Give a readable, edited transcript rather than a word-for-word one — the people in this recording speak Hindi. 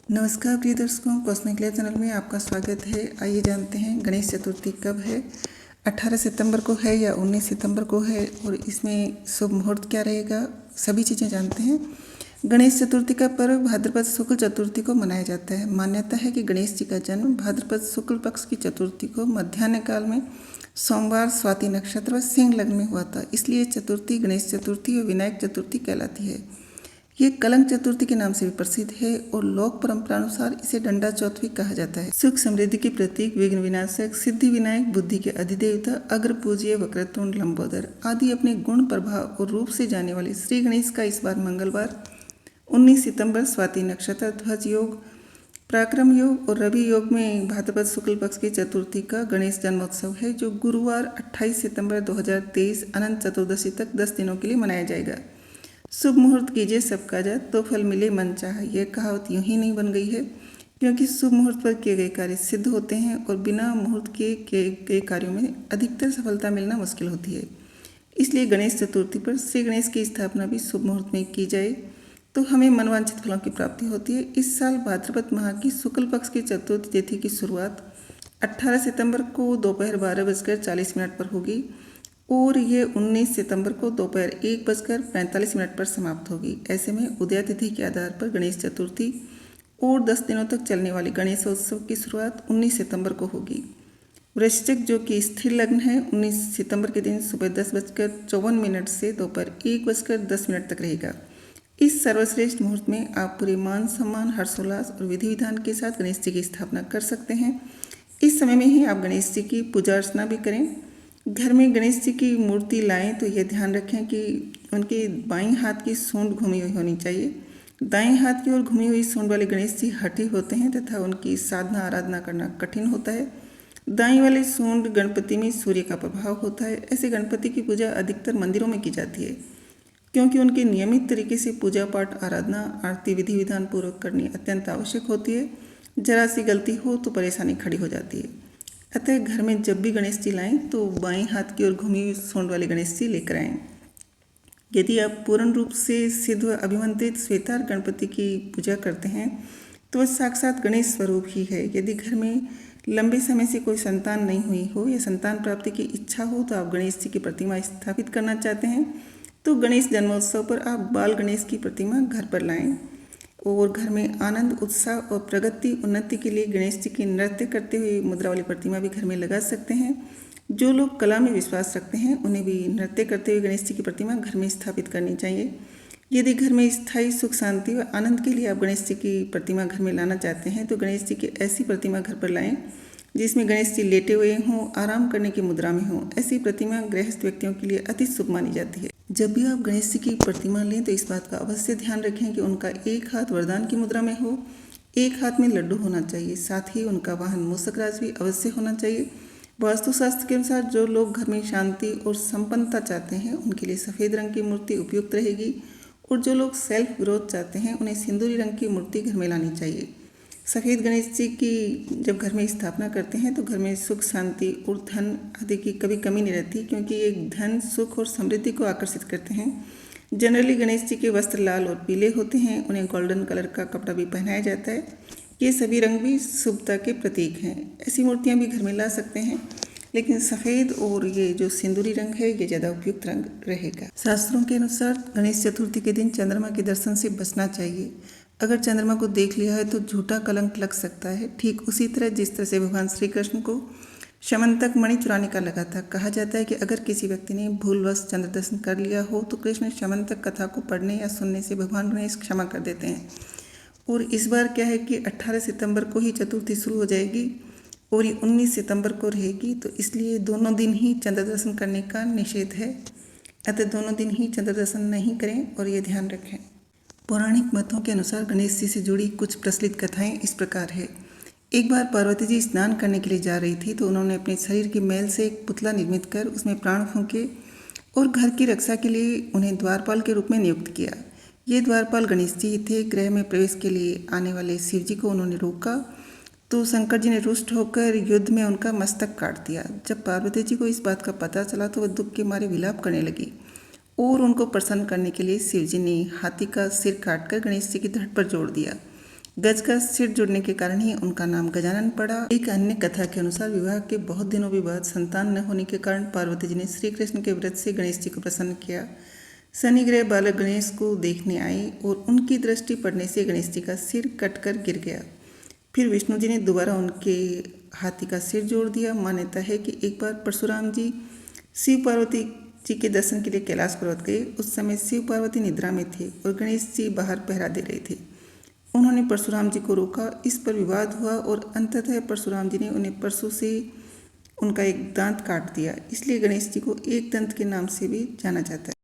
नमस्कार प्रिय दर्शकों, कॉस्मिक लैब चैनल में आपका स्वागत है। आइए जानते हैं गणेश चतुर्थी कब है। 18 सितंबर को है या 19 सितंबर को है और इसमें शुभ मुहूर्त क्या रहेगा, सभी चीज़ें जानते हैं। गणेश चतुर्थी का पर्व भाद्रपद शुक्ल चतुर्थी को मनाया जाता है। मान्यता है कि गणेश जी का जन्म भाद्रपद शुक्ल पक्ष की चतुर्थी को मध्याह्न काल में सोमवार स्वाति नक्षत्र व सिंह लग्न में हुआ था। इसलिए चतुर्थी गणेश चतुर्थी और विनायक चतुर्थी कहलाती है। ये कलंक चतुर्थी के नाम से भी प्रसिद्ध है और लोक परंपरा अनुसार इसे डंडा चौथ भी कहा जाता है। सुख समृद्धि के प्रतीक, विघ्न विनाशक, सिद्धि विनायक, बुद्धि के अधिदेवता, अग्र पूज्य, वक्रतुंड, लंबोदर आदि अपने गुण, प्रभाव और रूप से जाने वाले श्री गणेश का इस बार मंगलवार 19 सितंबर स्वाति नक्षत्र, ध्वज योग, पराक्रम योग और रवि योग में भाद्रपद शुक्ल पक्ष की चतुर्थी का गणेश जन्मोत्सव है, जो गुरुवार 28 सितंबर 2023 अनंत चतुर्दशी तक 10 दिनों के लिए मनाया जाएगा। शुभ मुहूर्त कीजिए सब काजा तो फल मिले मन चाहा। यह कहावत यूं ही नहीं बन गई है, क्योंकि शुभ मुहूर्त पर किए गए कार्य सिद्ध होते हैं और बिना मुहूर्त के किए गए कार्यों में अधिकतर सफलता मिलना मुश्किल होती है। इसलिए गणेश चतुर्थी पर श्री गणेश की स्थापना भी शुभ मुहूर्त में की जाए तो हमें मनवांछित फलों की प्राप्ति होती है। इस साल भाद्रपद माह की शुक्ल पक्ष की चतुर्थी तिथि की शुरुआत 18 सितंबर को दोपहर 12:40 पर होगी और ये 19 सितंबर को दोपहर 1:45 पर समाप्त होगी। ऐसे में उदय तिथि के आधार पर गणेश चतुर्थी और 10 दिनों तक चलने वाली गणेशोत्सव की शुरुआत 19 सितंबर को होगी। वृश्चिक, जो कि स्थिर लग्न है, 19 सितंबर के दिन सुबह 10:54 से दोपहर 1:10 तक रहेगा। इस सर्वश्रेष्ठ मुहूर्त में आप पूरे मान सम्मान, हर्षोल्लास और विधि विधान के साथ गणेश जी की स्थापना कर सकते हैं। इस समय में ही आप गणेश जी की पूजा अर्चना भी करें। घर में गणेश जी की मूर्ति लाएं तो यह ध्यान रखें कि उनके बाईं हाथ की सूंड घूमी हुई होनी चाहिए। दाएं हाथ की ओर घूमी हुई सूंड वाले गणेश जी हठी होते हैं तथा उनकी साधना आराधना करना कठिन होता है। दाईं वाली सूंड गणपति में सूर्य का प्रभाव होता है। ऐसे गणपति की पूजा अधिकतर मंदिरों में की जाती है, क्योंकि उनके नियमित तरीके से पूजा पाठ, आराधना, आरती विधि विधान पूर्वक करनी अत्यंत आवश्यक होती है। जरा सी गलती हो तो परेशानी खड़ी हो जाती है। अतः घर में जब भी गणेश जी लाएं तो बाएं हाथ की ओर घूमी हुई सूंड वाले गणेश जी लेकर आएं। यदि आप पूर्ण रूप से सिद्ध व अभिमंत्रित श्वेतार गणपति की पूजा करते हैं तो वह साक्षात गणेश स्वरूप ही है। यदि घर में लंबे समय से कोई संतान नहीं हुई हो या संतान प्राप्ति की इच्छा हो तो आप गणेश जी की प्रतिमा स्थापित करना चाहते हैं तो गणेश जन्मोत्सव पर आप बाल गणेश की प्रतिमा घर पर लाएं और घर में आनंद, उत्साह और प्रगति, उन्नति के लिए गणेश जी की नृत्य करते हुए मुद्रा वाली प्रतिमा भी घर में लगा सकते हैं। जो लोग कला में विश्वास रखते हैं उन्हें भी नृत्य करते हुए गणेश जी की प्रतिमा घर में स्थापित करनी चाहिए। यदि घर में स्थायी सुख, शांति व आनंद के लिए आप गणेश जी की प्रतिमा घर में लाना चाहते हैं तो गणेश जी की ऐसी प्रतिमा घर पर लाएं जिसमें गणेश जी लेटे हुए हों, आराम करने की मुद्रा में हों। ऐसी प्रतिमा गृहस्थ व्यक्तियों के लिए अति शुभ मानी जाती है। जब भी आप गणेश जी की प्रतिमा लें तो इस बात का अवश्य ध्यान रखें कि उनका एक हाथ वरदान की मुद्रा में हो, एक हाथ में लड्डू होना चाहिए। साथ ही उनका वाहन मूषकराज भी अवश्य होना चाहिए। वास्तुशास्त्र के अनुसार जो लोग घर में शांति और संपन्नता चाहते हैं उनके लिए सफ़ेद रंग की मूर्ति उपयुक्त रहेगी और जो लोग सेल्फ ग्रोथ चाहते हैं उन्हें सिंदूरी रंग की मूर्ति घर में लानी चाहिए। सफ़ेद गणेश जी की जब घर में स्थापना करते हैं तो घर में सुख, शांति और धन आदि की कभी कमी नहीं रहती, क्योंकि ये धन, सुख और समृद्धि को आकर्षित करते हैं। जनरली गणेश जी के वस्त्र लाल और पीले होते हैं। उन्हें गोल्डन कलर का कपड़ा भी पहनाया जाता है। ये सभी रंग भी शुभता के प्रतीक हैं। ऐसी मूर्तियाँ भी घर में ला सकते हैं, लेकिन सफ़ेद और ये जो सिंदूरी रंग है ये ज़्यादा उपयुक्त रंग रहेगा। शास्त्रों के अनुसार गणेश चतुर्थी के दिन चंद्रमा के दर्शन से बचना चाहिए। अगर चंद्रमा को देख लिया है तो झूठा कलंक लग सकता है। ठीक उसी तरह जिस तरह से भगवान श्री कृष्ण को शमंतक मणि चुराने का लगा था। कहा जाता है कि अगर किसी व्यक्ति ने भूलवश चंद्र दर्शन कर लिया हो तो कृष्ण शमंतक कथा को पढ़ने या सुनने से भगवान गणेश क्षमा कर देते हैं। और इस बार क्या है कि 18 सितंबर को ही चतुर्थी शुरू हो जाएगी और ये 19 सितंबर को रहेगी, तो इसलिए दोनों दिन ही चंद्र दर्शन करने का निषेध है। अतः दोनों दिन ही चंद्र दर्शन नहीं करें और ये ध्यान रखें। पौराणिक मतों के अनुसार गणेश जी से जुड़ी कुछ प्रचलित कथाएं इस प्रकार है। एक बार पार्वती जी स्नान करने के लिए जा रही थी तो उन्होंने अपने शरीर के मैल से एक पुतला निर्मित कर उसमें प्राण फूंके और घर की रक्षा के लिए उन्हें द्वारपाल के रूप में नियुक्त किया। ये द्वारपाल गणेश जी थे। गृह में प्रवेश के लिए आने वाले शिव जी को उन्होंने रोका तो शंकर जी ने रुष्ट होकर युद्ध में उनका मस्तक काट दिया। जब पार्वती जी को इस बात का पता चला तो वह दुख के मारे विलाप करने लगी और उनको प्रसन्न करने के लिए शिव जी ने हाथी का सिर काटकर गणेश जी की धड़ पर जोड़ दिया। गज का सिर जुड़ने के कारण ही उनका नाम गजानन पड़ा। एक अन्य कथा के अनुसार विवाह के बहुत दिनों के बाद संतान न होने के कारण पार्वती जी ने श्री कृष्ण के व्रत से गणेश जी को प्रसन्न किया। शनि ग्रह बालक गणेश को देखने आए और उनकी दृष्टि पड़ने से गणेश जी का सिर कटकर गिर गया। फिर विष्णु जी ने दोबारा उनके हाथी का सिर जोड़ दिया। मान्यता है कि एक बार परशुराम जी शिव पार्वती जी के दर्शन के लिए कैलाश पर्वत गए। उस समय शिव पार्वती निद्रा में थे और गणेश जी बाहर पहरा दे रहे थे। उन्होंने परशुराम जी को रोका। इस पर विवाद हुआ और अंततः परशुराम जी ने उन्हें परशु से उनका एक दांत काट दिया। इसलिए गणेश जी को एक दंत के नाम से भी जाना जाता है।